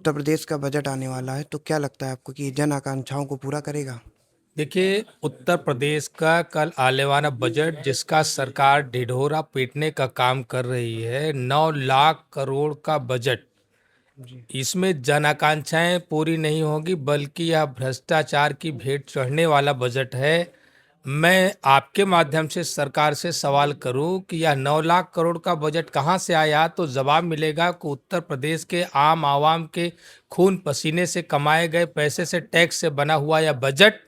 उत्तर प्रदेश का बजट आने वाला है, तो क्या लगता है आपको कि ये जन आकांक्षाओं को पूरा करेगा? देखिए, उत्तर प्रदेश का कल आने वाला बजट जिसका सरकार ढिढोरा पीटने का काम कर रही है, 9 लाख करोड़ का बजट। जी। इसमें जन आकांक्षाएं पूरी नहीं होगी, बल्कि यह भ्रष्टाचार की भेंट चढ़ने वाला बजट है। मैं आपके माध्यम से सरकार से सवाल करूं कि यह 9 लाख करोड़ का बजट कहां से आया, तो जवाब मिलेगा कि उत्तर प्रदेश के आम आवाम के खून पसीने से कमाए गए पैसे से, टैक्स से बना हुआ यह बजट।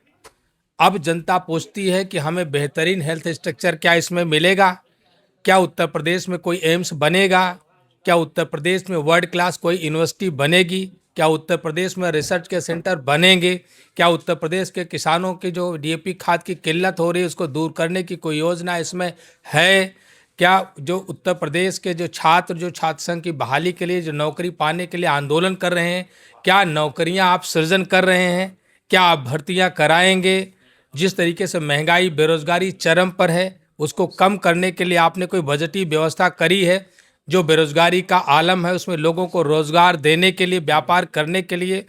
अब जनता पूछती है कि हमें बेहतरीन हेल्थ स्ट्रक्चर क्या इसमें मिलेगा? क्या उत्तर प्रदेश में कोई एम्स बनेगा? क्या उत्तर प्रदेश में वर्ल्ड क्लास कोई यूनिवर्सिटी बनेगी? क्या उत्तर प्रदेश में रिसर्च के सेंटर बनेंगे? क्या उत्तर प्रदेश के किसानों की जो डीएपी खाद की किल्लत हो रही है उसको दूर करने की कोई योजना इसमें है? क्या जो उत्तर प्रदेश के जो छात्र संघ की बहाली के लिए, जो नौकरी पाने के लिए आंदोलन कर रहे हैं, क्या नौकरियां आप सृजन कर रहे हैं? क्या आप भर्तियां कराएंगे? जिस तरीके से महंगाई, बेरोजगारी चरम पर है, उसको कम करने के लिए आपने कोई बजटीय व्यवस्था करी है? जो बेरोजगारी का आलम है उसमें लोगों को रोजगार देने के लिए, व्यापार करने के लिए,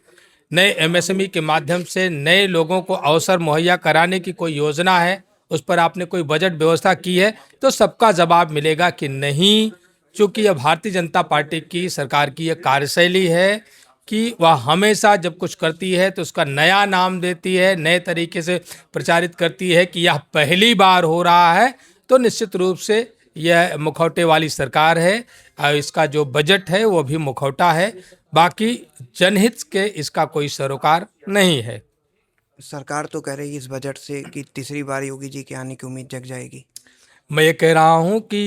नए एमएसएमई के माध्यम से नए लोगों को अवसर मुहैया कराने की कोई योजना है? उस पर आपने कोई बजट व्यवस्था की है? तो सबका जवाब मिलेगा कि नहीं। चूंकि यह भारतीय जनता पार्टी की सरकार की यह कार्यशैली है कि वह हमेशा जब कुछ करती है तो उसका नया नाम देती है, नए तरीके से प्रचारित करती है कि यह पहली बार हो रहा है। तो निश्चित रूप से यह मुखौटे वाली सरकार है और इसका जो बजट है वो भी मुखौटा है। बाकी जनहित के इसका कोई सरोकार नहीं है। सरकार तो कह रही है इस बजट से कि तीसरी बार योगी जी के आने की उम्मीद जग जाएगी। मैं ये कह रहा हूँ कि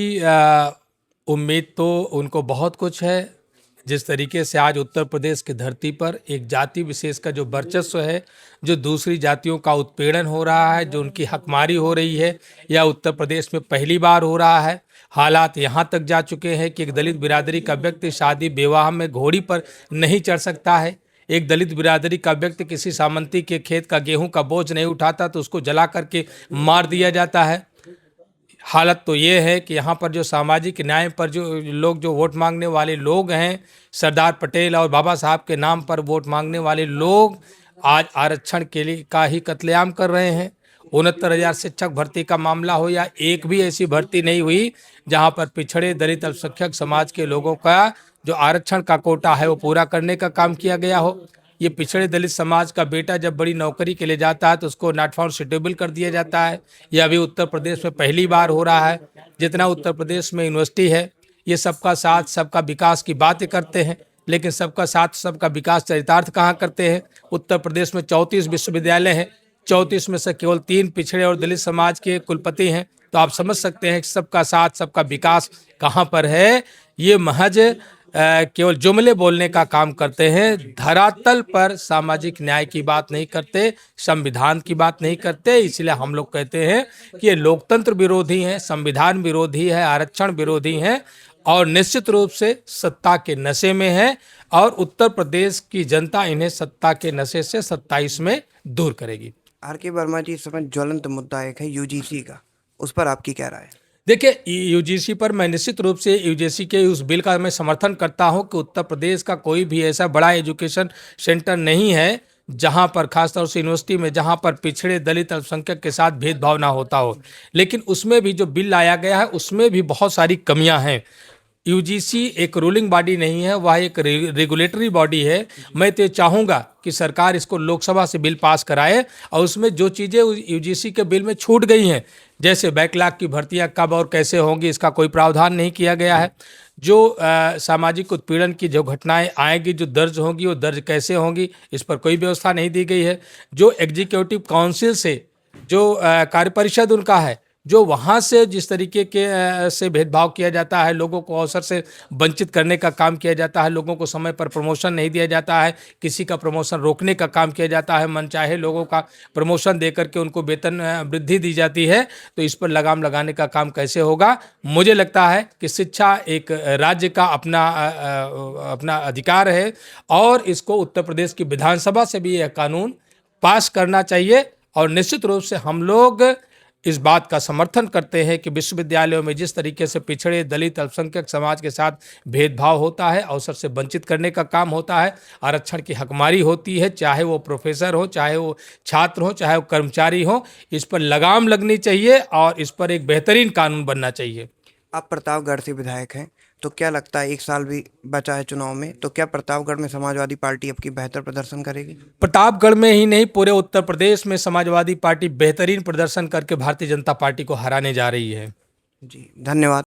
उम्मीद तो उनको बहुत कुछ है। जिस तरीके से आज उत्तर प्रदेश की धरती पर एक जाति विशेष का जो वर्चस्व है, जो दूसरी जातियों का उत्पीड़न हो रहा है, जो उनकी हकमारी हो रही है, यह उत्तर प्रदेश में पहली बार हो रहा है। हालात यहाँ तक जा चुके हैं कि एक दलित बिरादरी का व्यक्ति शादी विवाह में घोड़ी पर नहीं चढ़ सकता है। एक दलित बिरादरी का व्यक्ति किसी सामंती के खेत का गेहूं का बोझ नहीं उठाता तो उसको जला करके मार दिया जाता है। हालत तो ये है कि यहाँ पर जो सामाजिक न्याय पर जो लोग, जो वोट मांगने वाले लोग हैं, सरदार पटेल और बाबा साहब के नाम पर वोट मांगने वाले लोग आज आरक्षण के लिए का ही कत्लेआम कर रहे हैं। 69,000 शिक्षक भर्ती का मामला हो, या एक भी ऐसी भर्ती नहीं हुई जहाँ पर पिछड़े दलित अल्पसंख्यक समाज के लोगों का जो आरक्षण का कोटा है वो पूरा करने का काम किया गया हो। ये पिछड़े दलित समाज का बेटा जब बड़ी नौकरी के लिए जाता है तो उसको नॉट फाउंड सुटेबल कर दिया जाता है। यह अभी उत्तर प्रदेश में पहली बार हो रहा है। जितना उत्तर प्रदेश में यूनिवर्सिटी है, ये सबका साथ सबका विकास की बातें करते हैं, लेकिन सबका साथ सबका विकास चरितार्थ कहाँ करते हैं? उत्तर प्रदेश में 34 विश्वविद्यालय हैं, 34 में से केवल 3 पिछड़े और दलित समाज के कुलपति हैं। तो आप समझ सकते हैं कि सबका साथ सबका विकास कहाँ पर है। ये महज केवल जुमले बोलने का काम करते हैं, धरातल पर सामाजिक न्याय की बात नहीं करते, संविधान की बात नहीं करते। इसलिए हम लोग कहते हैं कि ये लोकतंत्र विरोधी हैं, संविधान विरोधी है, आरक्षण विरोधी हैं और निश्चित रूप से सत्ता के नशे में है। और उत्तर प्रदेश की जनता इन्हें सत्ता के नशे से 27 में दूर करेगी। आर के वर्मा जी, इस समय ज्वलंत मुद्दा एक है यूजीसी का, उस पर आपकी क्या राय है? देखिए, यूजीसी पर मैं निश्चित रूप से यूजीसी के उस बिल का मैं समर्थन करता हूं कि उत्तर प्रदेश का कोई भी ऐसा बड़ा एजुकेशन सेंटर नहीं है जहां पर, खासतौर से यूनिवर्सिटी में, जहां पर पिछड़े दलित अल्पसंख्यक के साथ भेदभाव ना होता हो। लेकिन उसमें भी जो बिल लाया गया है उसमें भी बहुत सारी कमियां हैं। यूजीसी एक रूलिंग बॉडी नहीं है, वह एक रेगुलेटरी बॉडी है। मैं तो चाहूँगा कि सरकार इसको लोकसभा से बिल पास कराए और उसमें जो चीज़ें यूजीसी के बिल में छूट गई हैं, जैसे बैकलॉग की भर्तियां कब और कैसे होंगी, इसका कोई प्रावधान नहीं किया गया है। जो सामाजिक उत्पीड़न की जो घटनाएं आएंगी, जो दर्ज होंगी, वो दर्ज कैसे होंगी, इस पर कोई व्यवस्था नहीं दी गई है। जो एग्जीक्यूटिव काउंसिल से जो कार्य परिषद उनका है, जो वहाँ से जिस तरीके के से भेदभाव किया जाता है, लोगों को अवसर से वंचित करने का काम किया जाता है, लोगों को समय पर प्रमोशन नहीं दिया जाता है, किसी का प्रमोशन रोकने का काम किया जाता है, मनचाहे लोगों का प्रमोशन देकर के उनको वेतन वृद्धि दी जाती है, तो इस पर लगाम लगाने का काम कैसे होगा? मुझे लगता है कि शिक्षा एक राज्य का अपना अधिकार है और इसको उत्तर प्रदेश की विधानसभा से भी यह कानून पास करना चाहिए। और निश्चित रूप से हम लोग इस बात का समर्थन करते हैं कि विश्वविद्यालयों में जिस तरीके से पिछड़े, दलित, अल्पसंख्यक समाज के साथ भेदभाव होता है, अवसर से वंचित करने का काम होता है, आरक्षण की हकमारी होती है, चाहे वो प्रोफेसर हो, चाहे वो छात्र हो, चाहे वो कर्मचारी हो, इस पर लगाम लगनी चाहिए और इस पर एक बेहतरीन कानून बनना चाहिए। आप प्रतापगढ़ से विधायक हैं, तो क्या लगता है 1 साल भी बचा है चुनाव में, तो क्या प्रतापगढ़ में समाजवादी पार्टी अब की बेहतर प्रदर्शन करेगी? प्रतापगढ़ में ही नहीं, पूरे उत्तर प्रदेश में समाजवादी पार्टी बेहतरीन प्रदर्शन करके भारतीय जनता पार्टी को हराने जा रही है। जी, धन्यवाद।